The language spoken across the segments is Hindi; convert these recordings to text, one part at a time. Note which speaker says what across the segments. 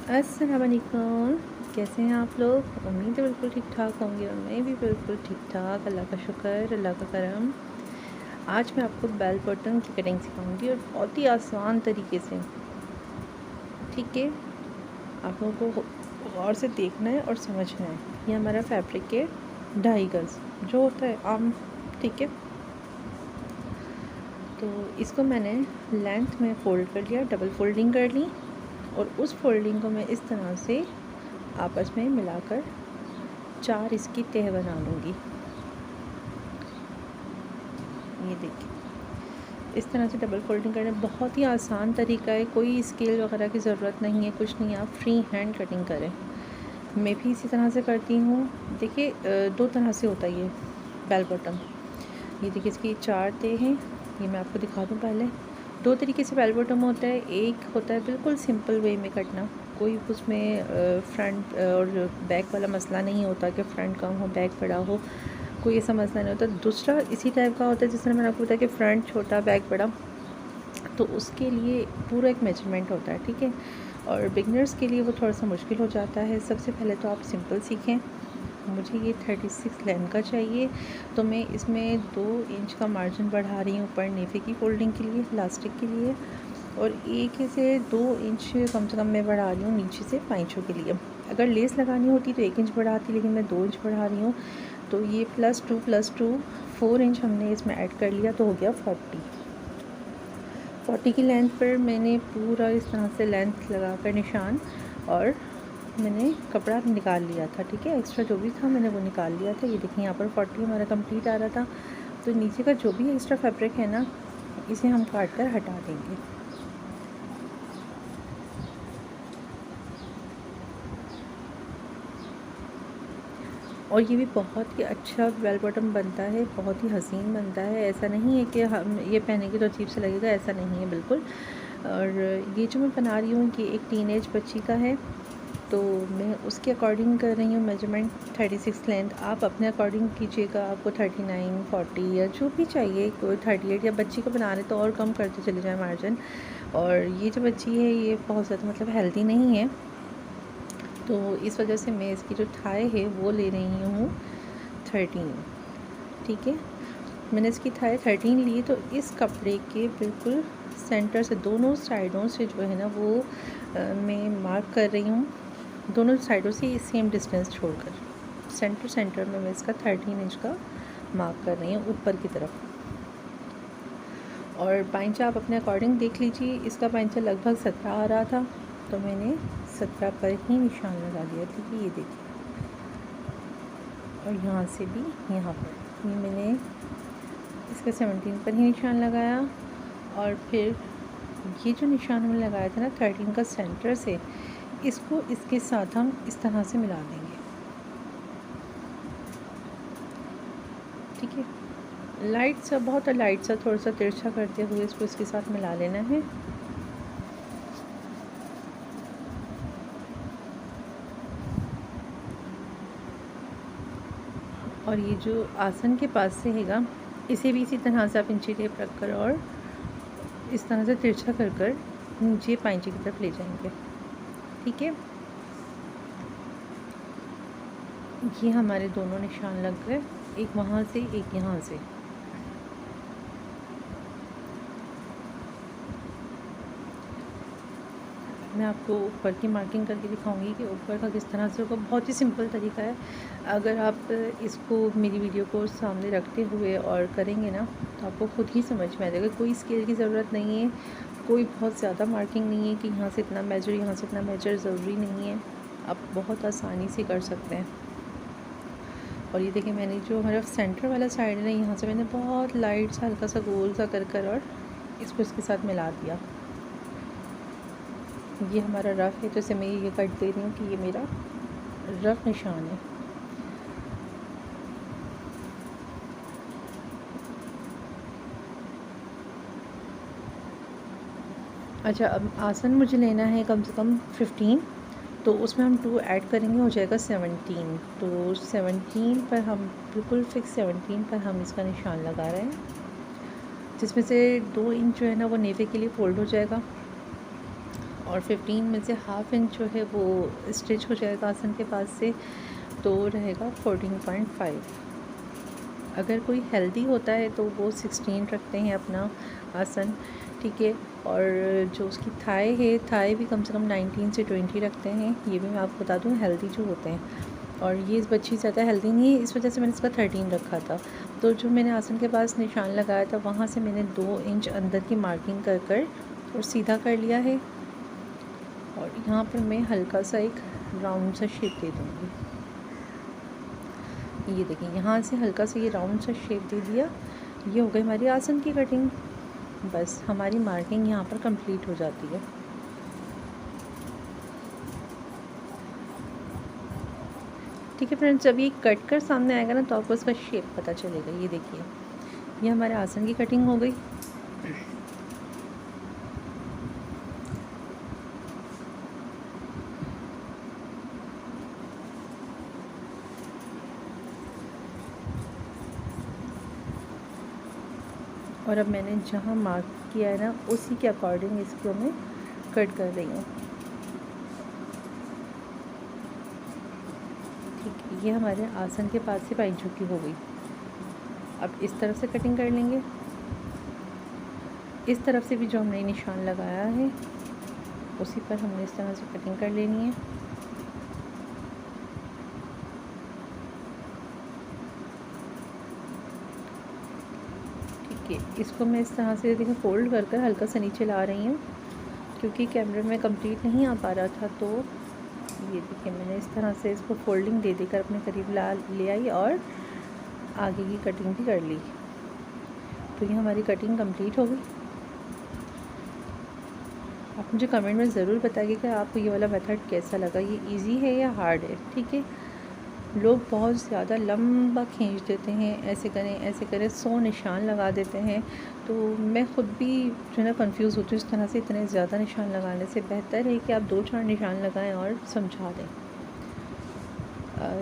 Speaker 1: अस्सलाम वालेकुम। कैसे हैं आप लोग? उम्मीद है बिल्कुल ठीक ठाक होंगे और मैं भी बिल्कुल ठीक ठाक। अल्लाह का शुक्र, अल्लाह का करम। आज मैं आपको बेल बटन की कटिंग सिखाऊंगी और बहुत ही आसान तरीके से। ठीक है, आप लोगों को गौर से देखना है और समझना है। ये हमारा फैब्रिक है 2.5 गज़ जो होता है आम। ठीक है, तो इसको मैंने लेंथ में फ़ोल्ड कर लिया, डबल फोल्डिंग कर ली और उस फोल्डिंग को मैं इस तरह से आपस में मिलाकर 4 इसकी तह बना लूँगी। ये देखिए, इस तरह से डबल फोल्डिंग करना बहुत ही आसान तरीका है। कोई स्केल वगैरह की ज़रूरत नहीं है, कुछ नहीं है, आप फ्री हैंड कटिंग करें। मैं भी इसी तरह से करती हूँ। देखिए, 2 तरह से होता है ये बेल बॉटम। ये देखिए, इसकी 4 तह हैं। ये मैं आपको दिखा दूँ पहले। 2 तरीके से बेल बॉटम होता है। एक होता है बिल्कुल सिंपल वे में कटना, कोई उसमें फ्रंट और बैक वाला मसला नहीं होता कि फ्रंट कम हो बैक बड़ा हो, कोई ऐसा मसला नहीं होता। दूसरा इसी टाइप का होता है जिस तरह मैंने आपको बताया कि फ्रंट छोटा बैक बड़ा, तो उसके लिए पूरा एक मेजरमेंट होता है। ठीक है, और बिगनर्स के लिए वो थोड़ा सा मुश्किल हो जाता है। सबसे पहले तो आप सिंपल सीखें। मुझे ये 36 लेंथ का चाहिए, तो मैं इसमें 2 इंच का मार्जिन बढ़ा रही हूँ ऊपर नेफे की फोल्डिंग के लिए, इलास्टिक के लिए, और 1 से 2 इंच कम से कम मैं बढ़ा रही हूँ नीचे से पैंचों के लिए। अगर लेस लगानी होती तो 1 इंच बढ़ाती, लेकिन मैं 2 इंच बढ़ा रही हूँ। तो ये +2 4 इंच हमने इसमें ऐड कर लिया, तो हो गया 40 की लेंथ पर मैंने पूरा इस तरह से लेंथ लगा कर निशान, और मैंने कपड़ा निकाल लिया था। ठीक है, एक्स्ट्रा जो भी था मैंने वो निकाल लिया था। ये देखिए, यहाँ पर 40 हमारा कंप्लीट आ रहा था। तो नीचे का जो भी एक्स्ट्रा फैब्रिक है ना, इसे हम काट कर हटा देंगे। और ये भी बहुत ही अच्छा बेल बॉटम बनता है, बहुत ही हसीन बनता है। ऐसा नहीं है कि हम ये पहनेंगे तो अजीब से लगेगा, ऐसा नहीं है बिल्कुल। और ये जो मैं बना रही हूँ कि एक टीनेज बच्ची का है, तो मैं उसके अकॉर्डिंग कर रही हूँ मेजरमेंट। 36 लेंथ आप अपने अकॉर्डिंग कीजिएगा। आपको 39, 40 या जो भी चाहिए, कोई 38, या बच्ची को बना रहे तो और कम करते चले जाए मार्जिन। और ये जो बच्ची है ये बहुत ज़्यादा मतलब हेल्दी नहीं है, तो इस वजह से मैं इसकी जो थाई है वो ले रही हूँ 13। ठीक है, मैंने इसकी थाई 13 ली, तो इस कपड़े के बिल्कुल सेंटर से दोनों साइडों से जो है ना वो मैं मार्क कर रही हूँ। दोनों साइडों से सेम डिस्टेंस छोड़कर सेंटर में मैं इसका 13 इंच का मार्क कर रही हूँ ऊपर की तरफ। और पैंचा आप अपने अकॉर्डिंग देख लीजिए। इसका पैंचा लगभग 17 आ रहा था, तो मैंने 17 पर ही निशान लगा दिया। ठीक है, ये देखिए, और यहाँ से भी यहाँ पर ये मैंने इसका 17 पर ही निशान लगाया। और फिर ये जो निशान हमने लगाया था ना 13 का सेंटर से, इसको इसके साथ हम इस तरह से मिला देंगे। ठीक है, लाइट सा, बहुत लाइट सा, थोड़ा सा तिरछा करते हुए इसको इसके साथ मिला लेना है। और ये जो आसन के पास से हैगा, इसे भी इसी तरह से आप इंची टेप रख कर और इस तरह से तिरछा कर कर नीचे पैंचे की तरफ ले जाएंगे। ठीक है, ये हमारे दोनों निशान लग गए, एक वहाँ से एक यहाँ से। मैं आपको ऊपर की मार्किंग करके दिखाऊंगी कि ऊपर का किस तरह से होगा। बहुत ही सिंपल तरीका है। अगर आप इसको मेरी वीडियो को सामने रखते हुए और करेंगे ना, तो आपको खुद ही समझ में आ जाएगा। कोई स्केल की ज़रूरत नहीं है, कोई बहुत ज़्यादा मार्किंग नहीं है कि यहाँ से इतना मेजर, यहाँ से इतना मेजर, ज़रूरी नहीं है। आप बहुत आसानी से कर सकते हैं। और ये देखिए, मैंने जो हमारा सेंटर वाला साइड है ना, यहाँ से मैंने बहुत लाइट सा हल्का सा गोल सा कर कर और इसको इसके साथ मिला दिया। ये हमारा रफ़ है, तो इसे मैं ये कट दे रही हूँ कि ये मेरा रफ़ निशान है। अच्छा, अब आसन मुझे लेना है कम से कम 15, तो उसमें हम 2 ऐड करेंगे, हो जाएगा 17। तो 17 पर हम बिल्कुल फिक्स 17 पर हम इसका निशान लगा रहे हैं, जिसमें से 2 इंच जो है ना वो नेफे के लिए फ़ोल्ड हो जाएगा। और 15 में से हाफ इंच जो है वो स्टिच हो जाएगा आसन के पास से, तो रहेगा 14.5। अगर कोई हेल्दी होता है तो वो 16 रखते हैं अपना आसन, ठीक है। और जो उसकी थाई है, थाई भी कम से कम 19 से 20 रखते हैं, ये भी मैं आपको बता दूँ, हेल्दी जो होते हैं। और ये इस बच्ची ज़्यादा हेल्दी नहीं है, इस वजह से मैंने इसका 13 रखा था। तो जो मैंने आसन के पास निशान लगाया था वहाँ से मैंने 2 इंच अंदर की मार्किंग कर कर और सीधा कर लिया है। और यहाँ पर मैं हल्का सा एक राउंड सा शेप दे दूँगी। ये देखिए, यहाँ से हल्का सा ये राउंड सा शेप दे दिया। ये हो गई हमारी आसन की कटिंग। बस हमारी मार्किंग यहाँ पर कंप्लीट हो जाती है। ठीक है फ्रेंड्स, जब ये कट कर सामने आएगा ना तो आपको इसका शेप पता चलेगा। ये देखिए, ये हमारे आसन की कटिंग हो गई। और अब मैंने जहाँ मार्क किया है ना उसी के अकॉर्डिंग इसको मैं कट कर रही हूँ। ठीक है, ये हमारे आसन के पास से पाई झुकी हो गई। अब इस तरफ से कटिंग कर लेंगे। इस तरफ से भी जो हमने निशान लगाया है उसी पर हमने इस तरह से कटिंग कर लेनी है। ठीक है, इसको मैं इस तरह से देखिए फोल्ड कर कर हल्का सा नीचे ला रही हूँ, क्योंकि कैमरे में कंप्लीट नहीं आ पा रहा था। तो ये देखिए, मैंने इस तरह से इसको फोल्डिंग दे देकर अपने करीब ले आई और आगे की कटिंग भी कर ली। तो ये हमारी कटिंग कंप्लीट हो गई। आप मुझे कमेंट में ज़रूर बताइए कि आपको ये वाला मेथड कैसा लगा, ये इजी है या हार्ड है। ठीक है, लोग बहुत ज़्यादा लंबा खींच देते हैं, ऐसे करें 100 निशान लगा देते हैं। तो मैं ख़ुद भी जो है ना कन्फ्यूज़ होती हूँ इस तरह से। इतने ज़्यादा निशान लगाने से बेहतर है कि आप 2-4 निशान लगाएं और समझा दें।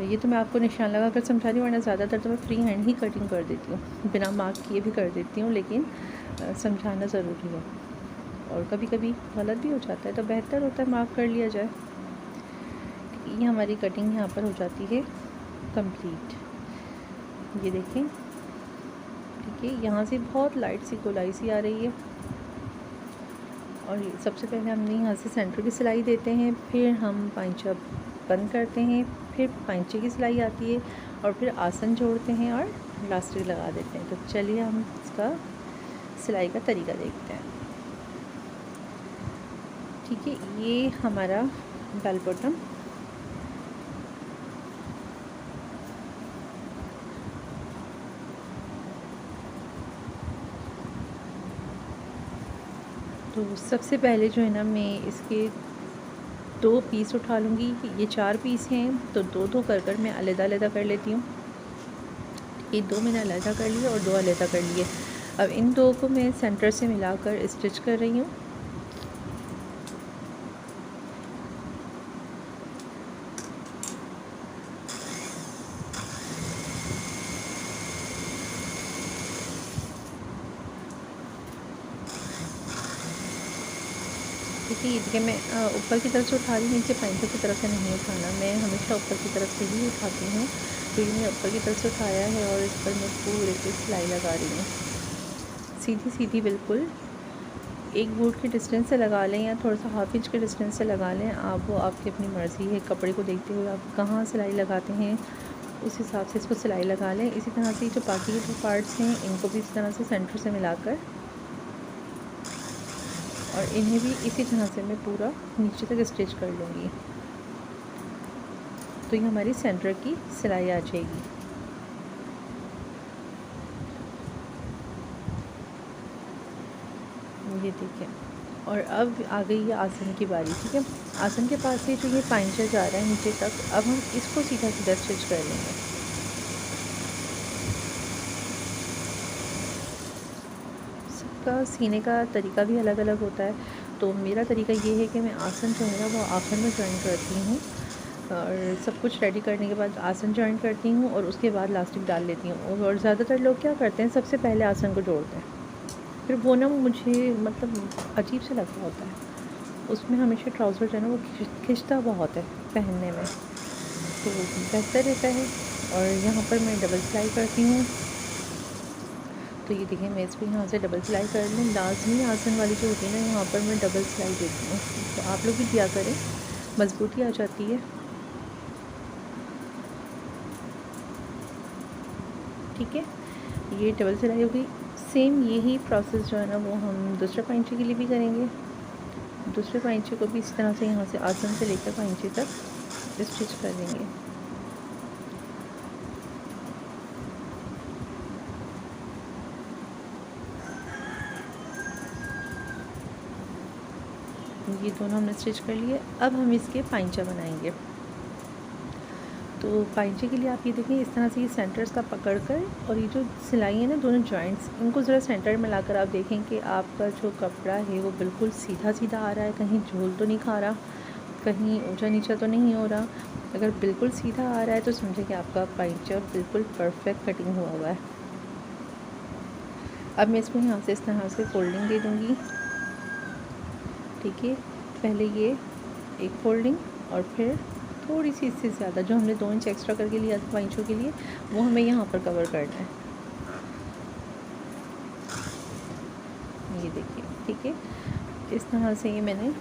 Speaker 1: ये तो मैं आपको निशान लगा कर समझा रही हूँ, वरना ज़्यादातर तो मैं फ्री हैंड ही कटिंग कर देती हूँ, बिना मार्क किए भी कर देती हूँ, लेकिन समझाना ज़रूरी है। और कभी कभी गलत भी हो जाता है, तो बेहतर होता है मार्क कर लिया जाए। ये हमारी कटिंग यहाँ पर हो जाती है कंप्लीट। ये देखें, ठीक है, यहाँ से बहुत लाइट सी गोलाई सी आ रही है। और सबसे पहले हमने यहाँ से सेंटर की सिलाई देते हैं, फिर हम पाइंचा बंद करते हैं, फिर पाइंचे की सिलाई आती है, और फिर आसन जोड़ते हैं और इलास्टिक लगा देते हैं। तो चलिए हम इसका सिलाई का तरीका देखते हैं। ठीक है, ये हमारा बेल बॉटम तो सबसे पहले जो है ना, मैं इसके 2 पीस उठा लूँगी। ये 4 पीस हैं, तो 2-2 कर कर मैं अलग-अलग कर लेती हूँ। ये 2 मैंने अलग कर लिए और 2 अलग कर लिए। अब इन 2 को मैं सेंटर से मिलाकर स्टिच कर रही हूँ। देखिए, ये मैं ऊपर की तरफ से उठा रही हूँ, नीचे पाइंटों की तरफ से नहीं उठाना। मैं हमेशा ऊपर की तरफ से ही उठाती हूँ। तो ये मैं ऊपर की तरफ से उठाया है और इस पर मैं पूरे पे सिलाई लगा रही हूँ, सीधी सीधी बिल्कुल। 1 बूट के डिस्टेंस से लगा लें या थोड़ा सा हाफ इंच के डिस्टेंस से लगा लें, आप वो आपकी अपनी मर्ज़ी है। कपड़े को देखते हुए आप कहाँ सिलाई लगाते हैं उस हिसाब से इसको सिलाई लगा लें। इसी तरह से जो बाकी के जो पार्ट्स हैं इनको भी इस तरह से सेंटर से मिलाकर, और इन्हें भी इसी तरह से मैं पूरा नीचे तक स्टिच कर लूँगी। तो ये हमारी सेंटर की सिलाई आ जाएगी। ये देखिए, और अब आ गई है आसन की बारी। ठीक है, आसन के पास से जो ये पाइंचा जा रहा है नीचे तक, अब हम इसको सीधा सीधा स्टिच कर लेंगे। सबका सीने का तरीका भी अलग अलग होता है। तो मेरा तरीका ये है कि मैं आसन जो है ना वो आखिर में जॉइन करती हूँ, और सब कुछ रेडी करने के बाद आसन जॉइन करती हूँ और उसके बाद इलास्टिक डाल लेती हूँ। और ज़्यादातर लोग क्या करते हैं, सबसे पहले आसन को जोड़ते हैं, फिर वो ना मुझे मतलब अजीब से लग रहा होता है। उसमें हमेशा ट्राउज़र जो है ना वो खिंचता बहुत है पहनने में, तो बेहतर रहता है। और यहाँ पर मैं डबल सिलाई करती हूँ। तो ये देखिए मैं इसको यहाँ से डबल सिलाई कर लूँ। लाजमी आसन वाली जो होती है ना, यहाँ पर मैं डबल सिलाई देती हूँ, तो आप लोग भी दिया करें, मजबूती आ जाती है। ठीक है, ये डबल सिलाई होगी। सेम यही प्रोसेस जो है ना वो हम दूसरे पाइंचे के लिए भी करेंगे। दूसरे पाइंचे को भी इस तरह से यहाँ से आसन से लेकर पाइंचे तक स्टिच कर देंगे। ये दोनों हमने स्टिच कर लिए। अब हम इसके पाइंचा बनाएंगे। तो पाइंचे के लिए आप ये देखें, इस तरह से ये सेंटर्स का पकड़ कर, और ये जो सिलाई है ना दोनों जॉइंट्स, इनको ज़रा सेंटर में लाकर आप देखें कि आपका जो कपड़ा है वो बिल्कुल सीधा सीधा आ रहा है, कहीं झोल तो नहीं खा रहा, कहीं ऊंचा नीचा तो नहीं हो रहा। अगर बिल्कुल सीधा आ रहा है तो समझे कि आपका पाइंचा बिल्कुल परफेक्ट कटिंग हुआ है। अब मैं इसको यहाँ से इस तरह से फोल्डिंग दे दूँगी। ठीक है, पहले ये एक फोल्डिंग और फिर थोड़ी सी इससे ज़्यादा, जो हमने 2 इंच एक्स्ट्रा करके लिया था पाइंचों के लिए, वो हमें यहाँ पर कवर करना है। ये देखिए, ठीक है, इस तरह से ये मैंने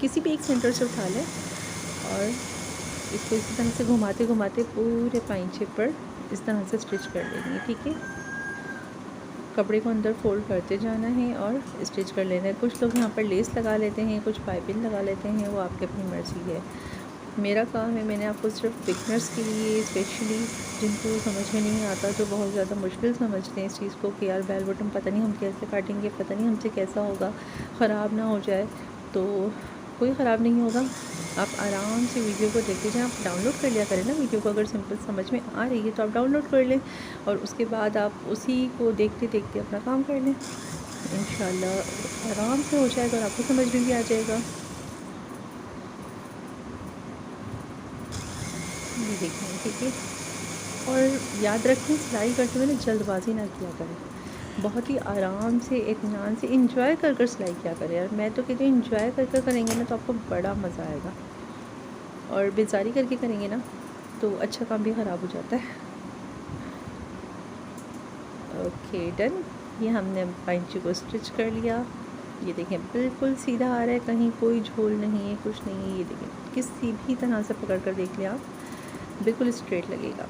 Speaker 1: किसी भी एक सेंटर से उठा लें और इसको इसी तरह से घुमाते घुमाते पूरे पाइंचे पर इस तरह से स्टिच कर लेंगे। ठीक है, कपड़े को अंदर फोल्ड करते जाना है और स्टिच कर लेना है। कुछ लोग यहाँ पर लेस लगा लेते हैं, कुछ पाइपिंग लगा लेते हैं, वो आपकी अपनी मर्ज़ी है। मेरा काम है, मैंने आपको सिर्फ बिगनर्स के लिए, स्पेशली जिनको समझ में नहीं आता, जो बहुत ज़्यादा मुश्किल समझते हैं इस चीज़ को कि यार बेल बॉटम पता नहीं हम कैसे काटेंगे, पता नहीं हमसे कैसा होगा, ख़राब ना हो जाए। तो कोई ख़राब नहीं होगा, आप आराम से वीडियो को देखते जाएं। आप डाउनलोड कर लिया करें ना वीडियो को, अगर सिंपल समझ में आ रही है तो आप डाउनलोड कर लें और उसके बाद आप उसी को देखते देखते अपना काम कर लें। इंशाल्लाह आराम से हो जाएगा और आपको समझ में भी आ जाएगा। ये देखें, ठीक है, और याद रखें सिलाई करते हुए ना जल्दबाजी ना किया करें, बहुत ही आराम से इत्मीनान से इंजॉय कर कर सिलाई किया करें। यार मैं तो कहती हूँ इंजॉय कर कर करेंगे ना तो आपको बड़ा मज़ा आएगा, और बेजारी करके करेंगे ना तो अच्छा काम भी ख़राब हो जाता है। ओके डन, ये हमने पाइंची को स्टिच कर लिया। ये देखें बिल्कुल सीधा आ रहा है, कहीं कोई झोल नहीं है, कुछ नहीं है। ये देखें किसी भी तरह से पकड़ कर देख लिया आप, बिल्कुल स्ट्रेट लगेगा।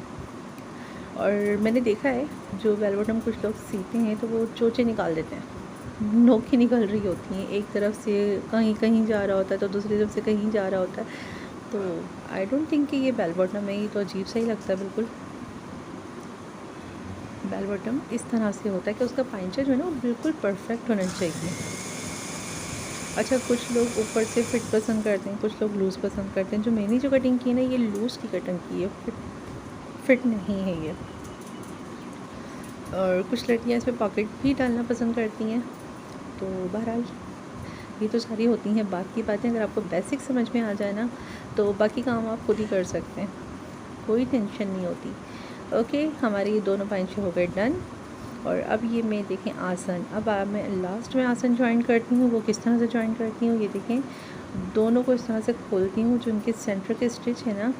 Speaker 1: और मैंने देखा है जो बेल बॉटम कुछ लोग सीते हैं तो वो चोचे निकाल देते हैं, नोकें निकल रही होती हैं, एक तरफ से कहीं कहीं जा रहा होता है तो दूसरी तरफ से कहीं जा रहा होता है। तो आई डोंट थिंक कि ये बेल बॉटम है, ये तो अजीब सा ही लगता है बिल्कुल। बेल बॉटम इस तरह से होता है कि उसका पाइंचा जो है ना वो बिल्कुल परफेक्ट होना चाहिए। अच्छा, कुछ लोग ऊपर से फिट पसंद करते हैं, कुछ लोग लूज़ पसंद करते हैं। जो मैंने जो कटिंग की है ना, ये लूज़ की कटिंग की है, फिट नहीं है ये। और कुछ लड़कियाँ इसमें पॉकेट भी डालना पसंद करती हैं। तो बहरहाल ये तो सारी होती हैं बात की बातें। अगर आपको बेसिक समझ में आ जाए ना तो बाकी काम आप खुद ही कर सकते हैं, कोई टेंशन नहीं होती। ओके, हमारे ये दोनों पाइंचे हो गए डन। और अब ये मैं देखें आसन, अब मैं लास्ट में आसन ज्वाइन करती हूँ। वो किस तरह से ज्वाइन करती हूँ, ये देखें दोनों को इस तरह से खोलती हूँ, जो उनके सेंटर के स्टिच है ना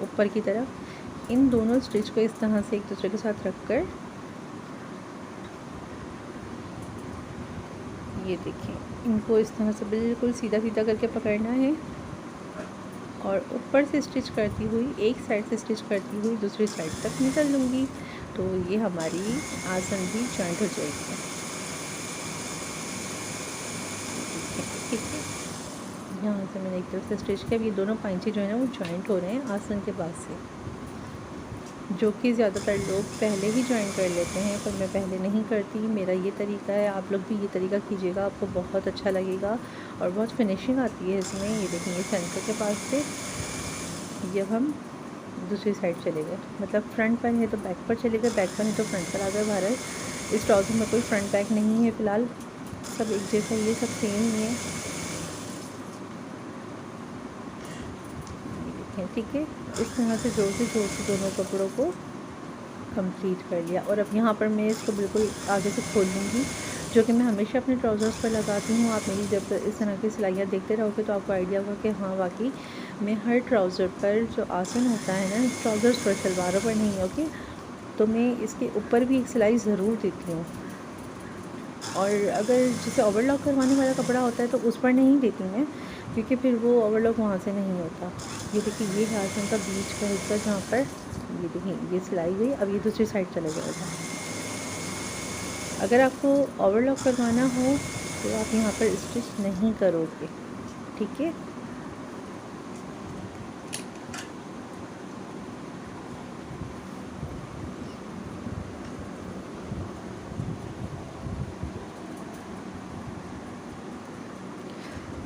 Speaker 1: ऊपर की तरफ, इन दोनों स्टिच को इस तरह से एक दूसरे के साथ रख कर, ये देखें इनको इस तरह से बिल्कुल सीधा सीधा करके पकड़ना है और ऊपर से स्टिच करती हुई, एक साइड से स्टिच करती हुई दूसरी साइड तक निकल लूँगी। तो ये हमारी आसन भी जॉइंट हो जाएगी। ठीक है, यहाँ से मैंने एक तरफ से स्टिच किया। ये दोनों पाइंचे जो है ना वो जॉइंट हो रहे हैं आसन के बाद से, जो कि ज़्यादातर लोग पहले ही ज्वाइन कर लेते हैं, पर मैं पहले नहीं करती। मेरा ये तरीका है, आप लोग भी ये तरीका कीजिएगा, आपको बहुत अच्छा लगेगा और बहुत फिनिशिंग आती है इसमें। ये देखेंगे सेंटर के पास से जब हम दूसरी साइड चले गए, मतलब फ्रंट पर है तो बैक पर चले गए, बैक पर है तो फ्रंट पर आ गए। भारत इस ट्राउज़र में कोई फ्रंट बैक नहीं है फ़िलहाल, सब एक जैसा, ये सब सेम ही है। ठीक है, इस तरह से जोड़ से दोनों कपड़ों को कंप्लीट कर लिया। और अब यहाँ पर मैं इसको बिल्कुल आगे से खोल लूँगी जो कि मैं हमेशा अपने ट्राउज़र्स पर लगाती हूँ। आप मेरी जब इस तरह की सिलाइयाँ देखते रहोगे तो आपको आइडिया होगा कि हाँ वाकई मैं हर ट्राउज़र पर जो आसन होता है ना, ट्राउज़र्स पर, शलवारों पर नहीं, ओके, तो मैं इसके ऊपर भी एक सिलाई ज़रूर देती हूँ। और अगर जैसे ओवरलॉक करवाने वाला कपड़ा होता है तो उस पर नहीं देती मैं, क्योंकि फिर वो ओवरलॉक वहाँ से नहीं होता। ये देखिए, ये है आसन का बीच का हिस्सा जहाँ पर ये देखिए ये सिलाई गई। अब ये दूसरी साइड चले जाएगा। अगर आपको ओवरलॉक करवाना हो तो आप यहाँ पर स्टिच नहीं करोगे, ठीक है।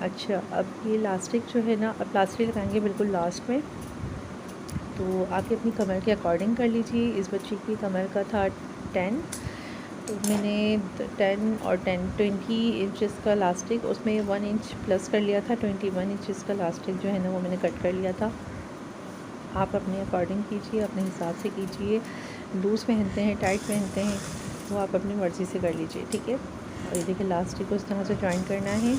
Speaker 1: अच्छा, अब ये लास्टिक जो है ना, अब प्लास्टिक लगाएंगे बिल्कुल लास्ट में। तो आप अपनी कमर के अकॉर्डिंग कर लीजिए। इस बच्ची की कमर का था 10, तो मैंने 10 और 20 इंचज़ का लास्टिक, उसमें 1 इंच प्लस कर लिया था। 21 इंचज़ का लास्टिक जो है ना वो मैंने कट कर लिया था। आप अपने अकॉर्डिंग कीजिए, अपने हिसाब से कीजिए। लूज़ पहनते हैं, टाइट पहनते हैं, वो आप अपनी मर्ज़ी से कर लीजिए, ठीक है। और ये देखिए लास्टिक को इस तरह से जॉइन करना है।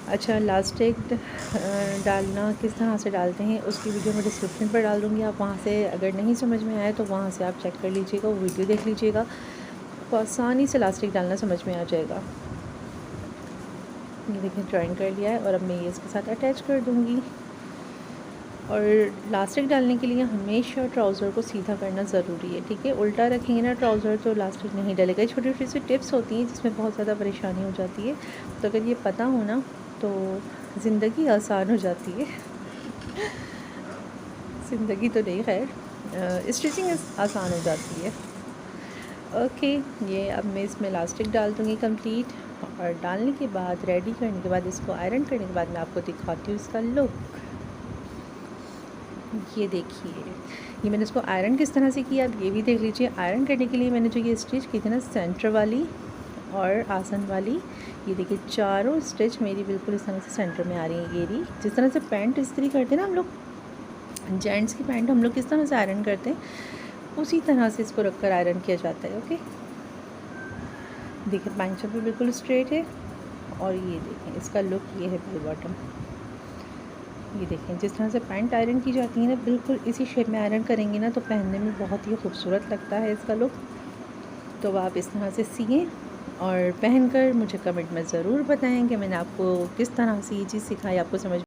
Speaker 1: अच्छा, लास्टिक डालना किस तरह से डालते हैं उसकी वीडियो मैं डिस्क्रिप्शन पर डाल दूँगी। आप वहाँ से अगर नहीं समझ में आए तो वहाँ से आप चेक कर लीजिएगा, वो वीडियो देख लीजिएगा, आपको आसानी से लास्टिक डालना समझ में आ जाएगा। ये देखिए जॉइन कर लिया है और अब मैं ये इसके साथ अटैच कर दूँगी। और लास्टिक डालने के लिए हमेशा ट्राउज़र को सीधा करना ज़रूरी है, ठीक है। उल्टा रखेंगे ना ट्राउज़र तो लास्टिक नहीं डलेगा। ये छोटी छोटी सी टिप्स होती हैं जिसमें बहुत ज़्यादा परेशानी हो जाती है, तो अगर ये पता हो ना तो ज़िंदगी आसान हो जाती है। ज़िंदगी तो नहीं, खैर स्टिचिंग आसान हो जाती है। ओके, ये अब मैं इसमें लास्टिक डाल दूँगी कंप्लीट। और डालने के बाद, रेडी करने के बाद, इसको आयरन करने के बाद मैं आपको दिखाती हूँ इसका लुक। ये देखिए, ये मैंने इसको आयरन किस तरह से किया आप ये भी देख लीजिए। आयरन करने के लिए मैंने जो ये स्टिच की थी ना, सेंटर वाली और आसन वाली, ये देखिए चारों स्टिच मेरी बिल्कुल इस तरह से सेंटर में आ रही है। ये रही, जिस तरह से पैंट इस्त्री करते हैं ना हम लोग, जेंट्स की पैंट हम लोग किस तरह से आयरन करते हैं, उसी तरह से इसको रख कर आयरन किया जाता है। ओके, देखिए पैंट भी बिल्कुल स्ट्रेट है। और ये देखें इसका लुक, ये है बेल बॉटम। ये देखें जिस तरह से पैंट आयरन की जाती है ना, बिल्कुल इसी शेप में आयरन करेंगे ना तो पहनने में बहुत ही खूबसूरत लगता है इसका लुक। तो आप इस तरह से सिएं और पहनकर मुझे कमेंट में ज़रूर बताएं कि मैंने आपको किस तरह से ये चीज़ सिखाई, आपको समझ